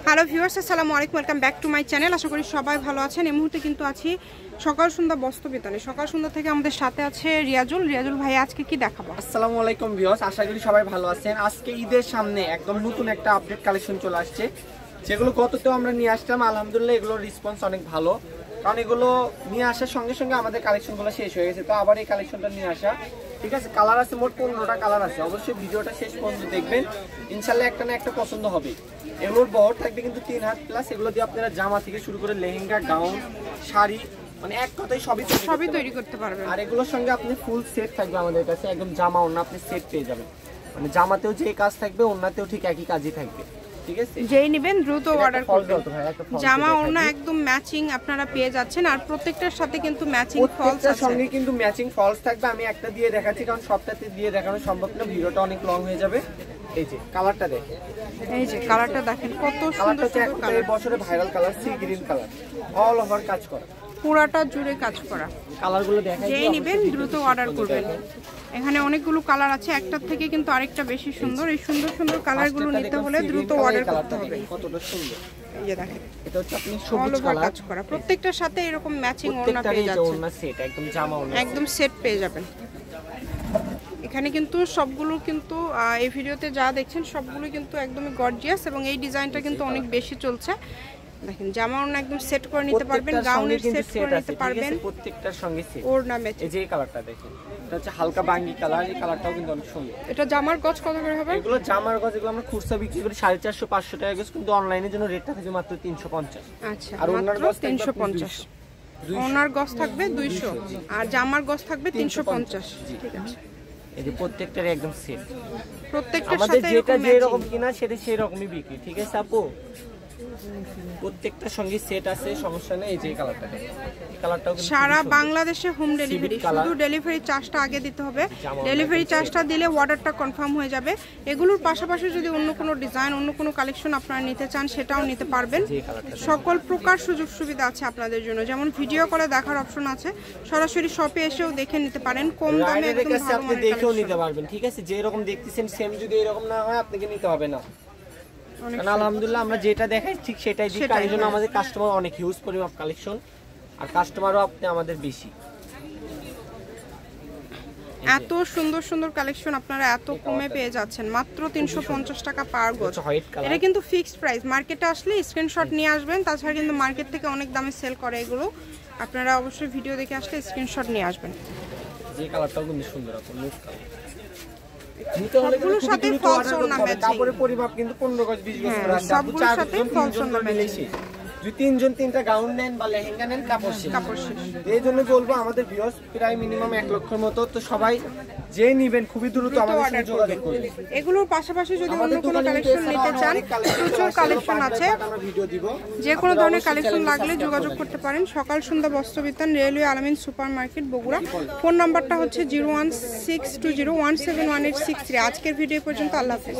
Hello viewers, আসসালামু আলাইকুম, welcome back to my channel. আশা করি সবাই ভালো আছেন। এই মুহূর্তে কিন্তু আছি সকাল সন্ধ্যা বস্ত্র বিতানে। সকাল সন্ধ্যা থেকে আমাদের সাথে আছে রিয়াজুল ভাই। আজকে কি দেখাবো? আসসালামু আলাইকুম ভিউয়ার্স, আশা করি সবাই ভালো আছেন। আজকে ঈদের সামনে একদম নতুন একটা আপডেট কালেকশন চলে আসছে, যেগুলো গততেও আমরা নিয়ে আসলাম। আলহামদুলিল্লাহ এগুলোর রেসপন্স অনেক ভালো, কারণ এগুলো নিয়ে আসার সঙ্গে সঙ্গে আমাদের কালেকশনগুলো শেষ হয়ে গেছে, তো আবার এই কালেকশনটা নিয়ে আসা। ঠিক আছে, কালার আছে মোট 15টা কালার আছে। অবশ্যই ভিডিওটা শেষ পর্যন্ত দেখবেন, ইনশাল্লাহ একটা না একটা পছন্দ হবে। এগুলোর বহর থাকবে কিন্তু 3 হাত প্লাস। এগুলো দিয়ে আপনারা জামা থেকে শুরু করে লেহেঙ্গা, গাউন, শাড়ি, মানে এক কথায় সবই তৈরি করতে পারবেন। আর এগুলোর সঙ্গে আপনি ফুল সেট থাকবে আমাদের কাছে, একদম জামা ওড়না আপনি সেট পেয়ে যাবেন। মানে জামাতেও যে কাজ থাকবে ওড়নাতেও ঠিক একই কাজই থাকবে। ঠিক আছে, যেই নেবেন দ্রুত অর্ডার করবেন। জামা ওড়না একদম ম্যাচিং আপনারা পেয়ে যাচ্ছেন, আর প্রত্যেকটার সাথে কিন্তু ম্যাচিং ফলস আছে। সঙ্গে কিন্তু ম্যাচিং ফলস থাকবে। আমি একটা দিয়ে দেখাচ্ছি, কারণ সবটাতে দিয়ে দেখানো সম্ভব না, ভিডিওটা অনেক লং হয়ে যাবে। এই যে কালারটা দেখেন, এই যে কালারটা দেখেন, কত সুন্দর কালার। এই বছরে viral colour sea green colour, all over কাজ করা, পুরাটা জুড়ে কাজ করা। কালারগুলো দেখেন, যেই নেবেন দ্রুত অর্ডার করবেন। এখানে অনেকগুলো কালার আছে, একটার থেকে কিন্তু আরেকটা বেশি সুন্দর। এই সুন্দর সুন্দর কালারগুলো নিতে হলে দ্রুত অর্ডার করতে হবে। কতটা সুন্দর, এই যে দেখেন, এটা হচ্ছে আপনি সবুজ কালার কাজ করা। প্রত্যেকটার সাথে এরকম ম্যাচিং ওড়না পেয়ে যাচ্ছেন, ওড়না সেট, একদম জামা ওড়না একদম সেট পেয়ে যাবেন। এখানে কিন্তু সবগুলো কিন্তু এই ভিডিওতে যা দেখছেন সবগুলো কিন্তু একদমই গর্জিয়াস, এবং এই ডিজাইনটা কিন্তু অনেক বেশি চলছে। দেখেন, জামা ওড়না একদম সেট করে নিতে পারবেন, গাউনের সেট করে নিতে পারবেন, প্রত্যেকটার সঙ্গে সেট। ওড়না ম্যাচ। এই যে কালারটা দেখেন, এটা হচ্ছে হালকা বাঙ্গি কালার। এই কালারটাও কিন্তু অনেক সুন্দর। এটা জামার গজ কত করে হবে? এগুলো জামার গজ, এগুলো আমরা খুচরা বিক্রি করি 450-500 টাকা গজ, কিন্তু অনলাইনের জন্য রেটটা থাকে মাত্র 350। আচ্ছা, আর ওড়নার গজ 350, ওড়নার গজ থাকবে 200 আর জামার গজ থাকবে 350। ঠিক আছে, এই যে প্রত্যেকটার একদম সেট, প্রত্যেকটার সাথে যেটা যে রকম ম্যাচিং। কিনা সেটা সেই রকমই বিক্রি। ঠিক আছে আপু, প্রত্যেকটার সঙ্গে সেট আছে, সমস্যা নেই। এই যে কালারটা দেখেন, এই কালারটাও সারা বাংলাদেশে হোম ডেলিভারি, শুধু ডেলিভারি চার্জটা আগে দিতে হবে। ডেলিভারি চার্জটা দিলে অর্ডারটা কনফার্ম হয়ে যাবে। এগুলোর পাশাপাশি যদি অন্য কোনো ডিজাইন, অন্য কোনো কালেকশন আপনারা নিতে চান, সেটাও নিতে পারবেন। সকল প্রকার সুযোগ সুবিধা আছে আপনাদের জন্য, যেমন ভিডিও করে দেখার অপশন আছে, সরাসরি শপে এসেও দেখে নিতে পারেন কম দামে, একদম ভালো আপনি দেখেও নিতে পারবেন। ঠিক আছে, যে রকম দেখতেছেন সেম যদি এরকম না হয় আপনাকে নিতে হবে না। আলহামদুলিল্লাহ আমরা যেটা দেখাই ঠিক সেটাই দিই, তার জন্য আমাদের কাস্টমার অনেক হিউজ পরিমাণ কালেকশন, আর কাস্টমারও আপনি আমাদের বেশি। এত সুন্দর সুন্দর কালেকশন আপনারা এত কমে পেয়ে যাচ্ছেন, মাত্র 350 টাকা পার গজ। এটা কিন্তু ফিক্সড প্রাইস। মার্কেটে আসলে স্ক্রিনশট নিয়ে আসবেন, তাছাড়া কিন্তু মার্কেট থেকে অনেক দামে সেল করে এগুলো। আপনারা অবশ্যই ভিডিও দেখে আসলে স্ক্রিনশট নিয়ে আসবেন। যে কালারটাও কিন্তু সুন্দর, আপনি মুভ কালার সবগুলোর সাথে ফলস ওড়না ম্যাচিং। তারপরে পরিমাপ কিন্তু 15 গজ 20 গজ করে আছে। সবগুলোর সাথে ফলস ওড়না ম্যাচিং। যদি 3 জন 3টা গাউন নেন বা লেহেঙ্গা নেন, কাপড় শেষ। এই জন্য বলবো আমাদের ভিউয়ার্স প্রায় মিনিমাম 1 লক্ষের মতো, তো সবাই যে নেবেন খুবই দ্রুত আমাদের সাথে যোগাযোগ করুন। এগুলোর পাশাপাশি যদি অন্য কোনো কালেকশন নিতে চান, প্রচুর কালেকশন আছে। আমরা ভিডিও দিব, যে কোনো ধরনের কালেকশন লাগলে যোগাযোগ করতে পারেন। সকাল সন্ধ্যা বস্ত্র বিতান, রেলওয়ে আলামিন সুপার মার্কেট, বগুড়া। ফোন নাম্বারটা হচ্ছে 01620171863। আজকের ভিডিও পর্যন্ত, আল্লাহ হাফেজ।